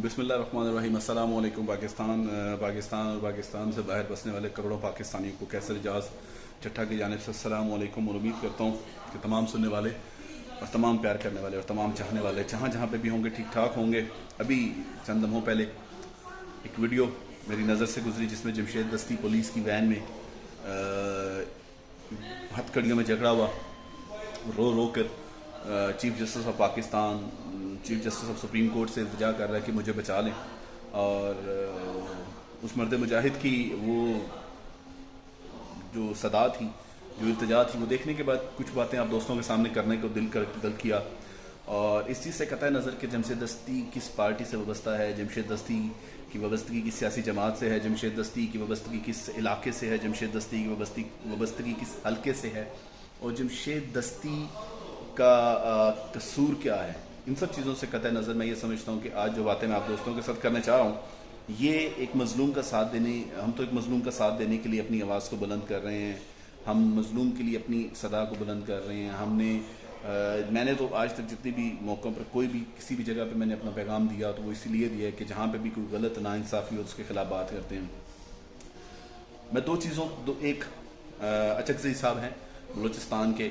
बिस्मिल्लाहिर्रहमानिर्रहीम। अस्सलाम वालेकुम। पाकिस्तान और पाकिस्तान से बाहर बसने वाले करोड़ों पाकिस्तानियों को कैसर एजाज चट्टा की जानिब से अस्सलाम वालेकुम। और उम्मीद करता हूँ कि तमाम सुनने वाले और तमाम प्यार करने वाले और तमाम चाहने वाले जहाँ जहाँ पे भी होंगे ठीक ठाक होंगे। अभी चंद लम्हों पहले एक वीडियो मेरी नज़र से गुजरी जिसमें जमशेद दस्ती पुलिस की वैन में हथकड़ियों में झगड़ा हुआ। रो रो कर chief justice of Pakistan, chief justice of supreme court से इल्तिजा कर रहा है कि मुझे बचा लें। और उस मर्द मुजाहिद की वो जो सदा थी, जो इल्तिजा थी, वो देखने के बाद कुछ बातें आप दोस्तों के सामने करने को दिल किया। और इस चीज़ से कतई नज़र कि जमशेद दस्ती किस पार्टी से वाबस्ता है, जमशेद दस्ती की वाबस्तगी किस सियासी जमात से है, जमशेद दस्ती की वाबस्तगी किस इलाके से है, जमशेद दस्ती की वाबस्तगी किस हल्के से है, और जमशेद दस्ती का कसूर क्या है। इन सब चीज़ों से कतई नज़र मैं ये समझता हूँ कि आज जो बातें मैं आप दोस्तों के साथ करना चाह रहा हूँ, ये एक मज़लूम का साथ देने, हम तो एक मज़लूम का साथ देने के लिए अपनी आवाज़ को बुलंद कर रहे हैं, हम मज़लूम के लिए अपनी सदा को बुलंद कर रहे हैं। मैंने तो आज तक जितने भी मौक़ों पर कोई भी किसी भी जगह पे मैंने अपना पैगाम दिया तो वो इसीलिए दिया है कि जहाँ पे भी कोई गलत नाइंसाफ़ी हो उसके ख़िलाफ़ बात करते हैं। मैं दो चीज़ों एक अचकज़ई साहब हैं बलूचिस्तान के,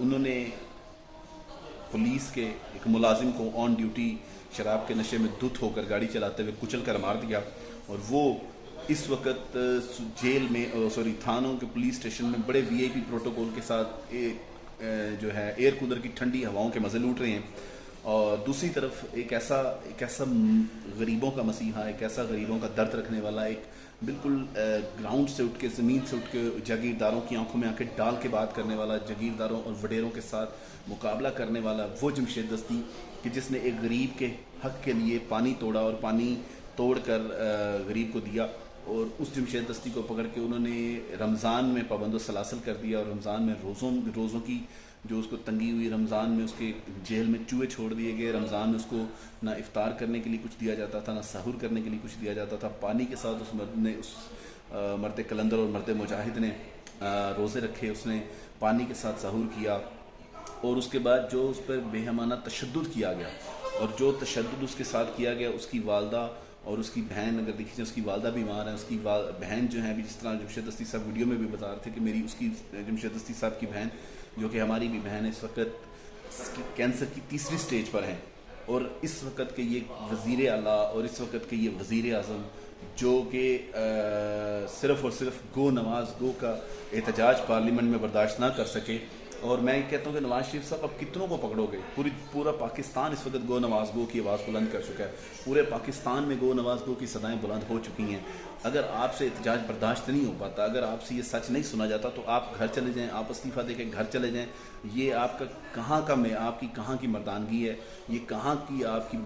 उन्होंने पुलिस के एक मुलाजिम को ऑन ड्यूटी शराब के नशे में धुत होकर गाड़ी चलाते हुए कुचल कर मार दिया। और वो इस वक्त जेल में थानों के पुलिस स्टेशन में बड़े वीआईपी प्रोटोकॉल के साथ जो है एयर कूलर की ठंडी हवाओं के मज़े लूट रहे हैं। और दूसरी तरफ एक ऐसा गरीबों का मसीहा, एक ऐसा गरीबों का दर्द रखने वाला, एक बिल्कुल ग्राउंड से उठ के, ज़मीन से उठ के जागीरदारों की आंखों में आंखें डाल के बात करने वाला, जागीरदारों और वडेरों के साथ मुकाबला करने वाला वो जमशेद दस्ती कि जिसने एक गरीब के हक़ के लिए पानी तोड़ा और पानी तोड़ कर गरीब को दिया। और उस जमशेद दस्ती को पकड़ के उन्होंने रमज़ान में पाबंद सलासल कर दिया और रमज़ान में रोज़ों की जो उसको तंगी हुई, रमज़ान में उसके जेल में चूहे छोड़ दिए गए, रमज़ान में उसको ना इफ्तार करने के लिए कुछ दिया जाता था, ना सहूर करने के लिए कुछ दिया जाता था। पानी के साथ उस मर्द कलंदर और मर्द मुजाहिद ने रोज़े रखे, उसने पानी के साथ सहूर किया। और उसके बाद जो उस पर बेहमाना तशद्दुद किया गया और जो तशद्दुद उसके साथ किया गया, उसकी वालदा और उसकी बहन, अगर देखिए उसकी वालदा बीमार है, उसकी बहन जो है अभी, जिस तरह जमशेद दस्ती साहब वीडियो में भी बता रहे थे कि मेरी उसकी जमशेद दस्ती साहब की बहन जो कि हमारी भी बहन है, इस वक्त कैंसर की 3री स्टेज पर है। और इस वक्त के ये वज़ीर आला और इस वक्त के ये वज़ीर आज़म जो कि सिर्फ़ और सिर्फ गो नवाज गो का एहतजाज पार्लियामेंट में बर्दाश्त ना कर सके। और मैं कहता हूँ कि नवाज शरीफ साहब अब कितनों को पकड़ोगे, पूरा पाकिस्तान इस वक्त गो नवाज गो की आवाज़ बुलंद कर चुका है, पूरे पाकिस्तान में गो नवाज गो की सदाएं बुलंद हो चुकी हैं। अगर आपसे एहतजाज बर्दाश्त नहीं हो पाता, अगर आपसे ये सच नहीं सुना जाता तो आप घर चले जाएं, आप इस्तीफ़ा दे के घर चले जाएं। ये आपका कहाँ का में आपकी कहाँ की मर्दानगी है, ये कहाँ की आपकी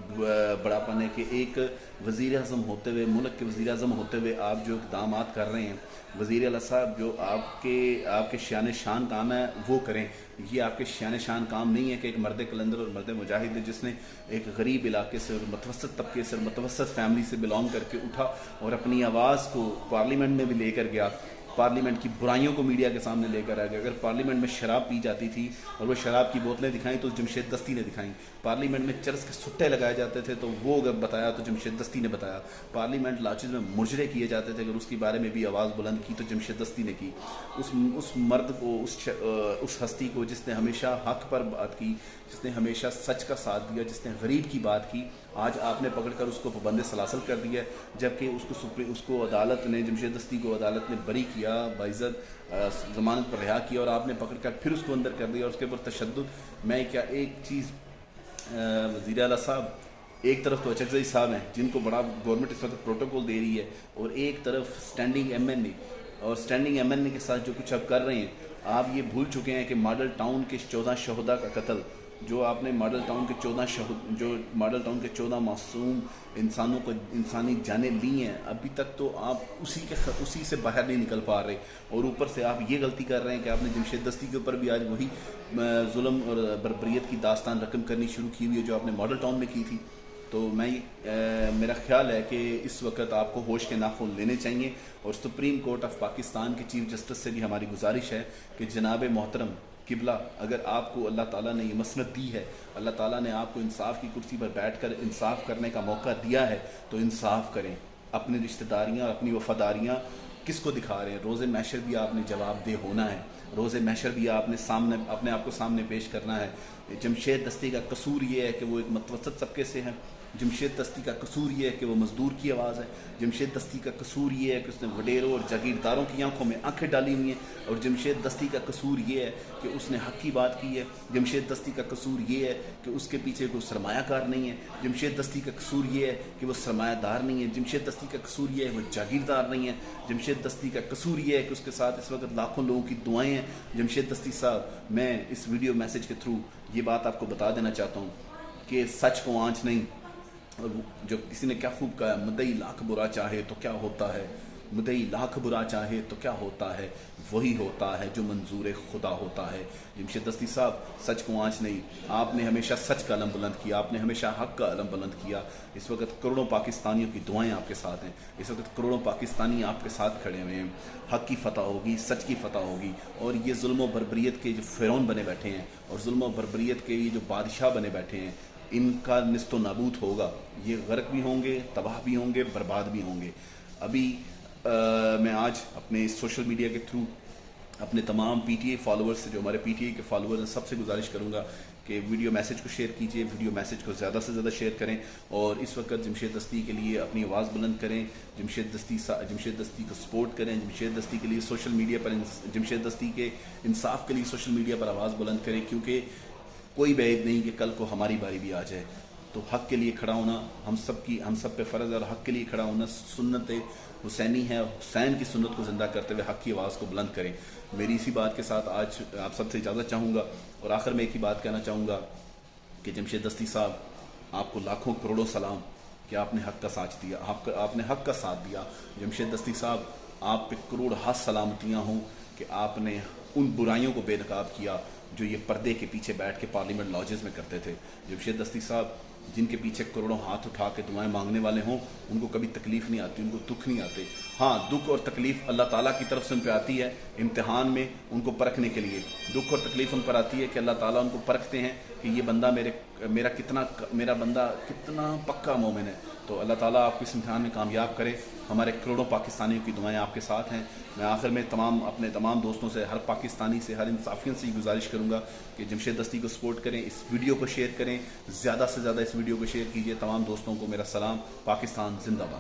बड़ापन है कि एक वज़ीर आज़म होते हुए, मुल्क के वज़ीर आज़म होते हुए आप जो इक़दामात कर रहे हैं, वज़ीर आला साहब जो आपके शान शान काम है वो करें। ये आपके शान शान काम नहीं है कि एक मर्द कलंदर और मर्द मुजाहिद है जिसने एक गरीब इलाके से और मतवसत तबके से, मतवसत फैमिली से बिलोंग करके उठा और अपनी आवाज़ को पार्लियामेंट में भी लेकर गया, पार्लियामेंट की बुराइयों को मीडिया के सामने लेकर आ गया। अगर पार्लियामेंट में शराब पी जाती थी और वो शराब की बोतलें दिखाई तो जमशेद दस्ती ने दिखाई, पार्लियामेंट में चरस के सुट्टे लगाए जाते थे तो वो अगर बताया तो जमशेद दस्ती ने बताया, पार्लियामेंट लाचिस में मुजरे किए जाते थे अगर उसके बारे में भी आवाज़ बुलंद की तो जमशेद दस्ती ने की। उस मर्द को, उस हस्ती को जिसने हमेशा हक़ पर बात की, जिसने हमेशा सच का साथ दिया, जिसने गरीब की बात की, आज आपने पकड़कर उसको पाबंद सलासल कर दिया। जबकि उसको अदालत ने, जमशेद दस्ती को अदालत ने बरी किया, बाइज़्ज़त ज़मानत पर रिहा किया और आपने पकड़कर फिर उसको अंदर कर दिया और उसके ऊपर तशद्दुद। मैं क्या एक चीज़, वज़ीर आला साहब एक तरफ तो अचकज़ई साहब हैं जिनको बड़ा गवर्नमेंट इस वक्त प्रोटोकॉल दे रही है, और एक तरफ स्टैंडिंग एमएनए, और स्टैंडिंग एमएनए के साथ जो कुछ आप कर रहे हैं, आप ये भूल चुके हैं कि मॉडल टाउन के 14 शहदा का कत्ल, जो आपने मॉडल टाउन के 14 मासूम इंसानों को इंसानी जानें ली हैं, अभी तक तो आप उसी से बाहर नहीं निकल पा रहे। और ऊपर से आप ये गलती कर रहे हैं कि आपने जमशेद दस्ती के ऊपर भी आज वही जुल्म और बर्बरियत की दास्तान रकम करनी शुरू की हुई है जो आपने मॉडल टाउन में की थी। तो मेरा ख्याल है कि इस वक्त आपको होश के नाखून लेने चाहिए। और सुप्रीम कोर्ट ऑफ पाकिस्तान के चीफ जस्टिस से भी हमारी गुजारिश है कि जनाब मोहतरम किबला, अगर आपको अल्लाह ताला ने ये मसनत दी है, अल्लाह ताला ने आपको इंसाफ की कुर्सी पर बैठकर इंसाफ करने का मौका दिया है, तो इंसाफ करें। अपनी रिश्तेदारियाँ और अपनी वफादारियाँ किसको दिखा रहे हैं? रोज़े महशर भी आपने जवाबदेह होना है, रोज़े महशर भी आपने सामने अपने आप को सामने पेश करना है। जमशेद दस्ती का कसूर ये है कि वो एक मतवसत तबके से हैं। जमशेद दस्ती का कसूर ये है कि वो मज़दूर की आवाज़ है। जमशेद दस्ती का कसूर ये है कि उसने वडेरों और जागीरदारों की आंखों में आंखें डाली हुई हैं। और जमशेद दस्ती का कसूर ये है कि उसने हक की बात की है। जमशेद दस्ती का कसूर ये है कि उसके पीछे कोई सरमायाकार नहीं है। जमशेद दस्ती का कसूर ये है कि वो सरमायादार नहीं है। जमशेद दस्ती का कसूर ये है वो जागीरदार नहीं है। जमशेद दस्ती का कसूर ये है कि उसके साथ इस वक्त लाखों लोगों की दुआएं हैं। जमशेद दस्ती साहब, मैं इस वीडियो मैसेज के थ्रू ये बात आपको बता देना चाहता हूँ कि सच को आँच नहीं। और जो किसी ने क्या खूब कहा, मुद्दई लाख बुरा चाहे तो क्या होता है, मुद्दई लाख बुरा चाहे तो क्या होता है, वही होता है जो मंजूर खुदा होता है। जमशेद दस्ती साहब, सच को आँच नहीं। आपने हमेशा सच का अलम बुलंद किया, आपने हमेशा हक का अलम बुलंद किया। इस वक्त करोड़ों पाकिस्तानियों की दुआएं आपके साथ हैं। इस वक्त करोड़ों पाकिस्तानी आपके साथ खड़े हुए हैं। हक की फतह होगी, सच की फतह होगी। और ये जुल्म व बर्बरियत के जो फ़िरौन बने बैठे हैं और जुल्म व बर्बरियत के ये जो बादशाह बने बैठे हैं, इनका निस्तो नाबूद होगा। ये गर्क भी होंगे, तबाह भी होंगे, बर्बाद भी होंगे। अभी मैं आज अपने सोशल मीडिया के थ्रू अपने तमाम पीटीआई फॉलोअर्स से, जो हमारे पीटीआई के फॉलोअर्स हैं, सबसे गुजारिश करूंगा कि वीडियो मैसेज को शेयर कीजिए, वीडियो मैसेज को ज़्यादा से ज़्यादा शेयर करें। और इस वक्त जमशेद दस्ती के लिए अपनी आवाज़ बुलंद करें। जमशेद दस्ती को सपोर्ट करें। जमशेद दस्ती के लिए सोशल मीडिया पर, जमशेद दस्ती के इंसाफ के लिए सोशल मीडिया पर आवाज़ बुलंद करें, क्योंकि कोई बैद नहीं कि कल को हमारी बारी भी आ जाए। तो हक़ के लिए खड़ा होना हम सब पे फ़र्ज़ है। और हक़ के लिए खड़ा होना सुन्नत हुसैनी है। हुसैन की सुन्नत को ज़िंदा करते हुए हक़ की आवाज़ को बुलंद करें। मेरी इसी बात के साथ आज आप सबसे इजाज़त चाहूँगा। और आखिर में एक ही बात कहना चाहूँगा कि जमशेद दस्ती साहब, आपको लाखों करोड़ों सलाम कि आपने हक़ का साथ दिया, आपने हक़ का साथ दिया। जमशेद दस्ती साहब, आप पे करोड़ हाथ सलामतियाँ हों कि आपने उन बुराइयों को बेनकाब किया जो ये पर्दे के पीछे बैठ के पार्लियामेंट लॉजेस में करते थे। जमशेद दस्ती साहब, जिनके पीछे करोड़ों हाथ उठा के दुआएं मांगने वाले हों, उनको कभी तकलीफ़ नहीं आती, उनको दुख नहीं आते। हाँ, दुख और तकलीफ़ अल्लाह ताला की तरफ से उन पर आती है इम्तिहान में, उनको परखने के लिए। दुख और तकलीफ़ उन पर आती है कि अल्लाह ताला उनको परखते हैं कि ये बंदा मेरा बंदा कितना पक्का मोमिन है। तो अल्लाह ताला आपको इस इम्तिहान में कामयाब करे। हमारे करोड़ों पाकिस्तानियों की दुआएं आपके साथ हैं। मैं आखिर में अपने तमाम दोस्तों से, हर पाकिस्तानी से, हर इंसाफियन से गुजारिश करूंगा कि जमशेद दस्ती को सपोर्ट करें, इस वीडियो को शेयर करें, ज़्यादा से ज़्यादा इस वीडियो को शेयर कीजिए। तमाम दोस्तों को मेरा सलाम। पाकिस्तान जिंदाबाद।